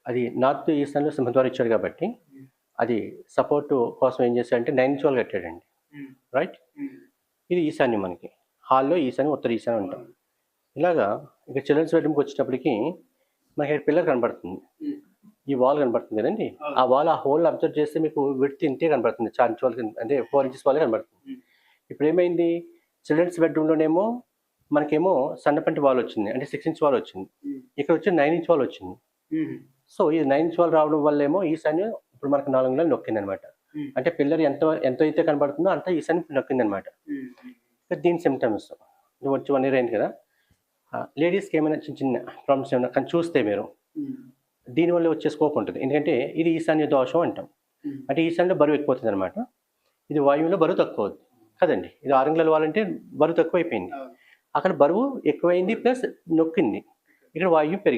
అది నార్త్ ఈస్టర్న్లో సింహద్వారం ఇచ్చాడు కాబట్టి అది సపోర్ట్ కోసం ఏం చేశాడంటే 9 ఇంచ్ వాల్ కట్టాడండి. రైట్, ఇది ఈశాన్యం. మనకి హాల్లో ఈశాన్యం, ఉత్తర ఈశాన్యం ఉంటాం. ఇలాగా ఇక చిల్డ్రన్స్ బెడ్రూమ్కి వచ్చేటప్పటికి మనకి పిల్లర్ కనబడుతుంది, ఈ వాల్ కనబడుతుంది కదండి. ఆ వాల్, ఆ హోల్ అబ్జర్వ్ చేస్తే మీకు విడ్త్ ఇంతే కనబడుతుంది, 4 ఇంచ్ వాల్ అంటే 4 ఇంచెస్ వాల్ కనబడుతుంది. ఇప్పుడు ఏమైంది, చిల్డ్రన్స్ బెడ్రూమ్లోనేమో మనకేమో సన్నపంటి వాల్ వచ్చింది, అంటే 6 ఇంచ్ వాల్ వచ్చింది. ఇక్కడ వచ్చి 9 ఇంచ్ వాల్ వచ్చింది. సో ఈ 9 ఇంచ్ వాల్ రావడం వల్ల ఏమో ఈశాన్యం ఇప్పుడు మనకు 4 అంగుళాలు నొక్కింది అనమాట. అంటే పిల్లర్ ఎంత అయితే కనబడుతుందో అంత ఈశాన్యం నొక్కింది అనమాట. దీని సిమ్టమ్స్ వచ్చి 1 ఇయర్ అయింది కదా. లేడీస్కి ఏమైనా చిన్న చిన్న ప్రాబ్లమ్స్ ఏమైనా కానీ చూస్తే మీరు దీనివల్ల వచ్చే స్కోప్ ఉంటుంది. ఎందుకంటే ఇది ఈశాన్య దోషం అంటాం. అంటే ఈశాన్యంలో బరువు ఎక్కువవుతుంది అనమాట. ఇది వాయువులో బరువు తక్కువ అవుతుంది కదండి. ఇది 6 అంగుళాల వాల్ అంటే బరువు తక్కువ అయిపోయింది, అక్కడ బరువు ఎక్కువైంది ప్లస్ నొక్కింది, ఇక్కడ వాయువు పెరిగింది.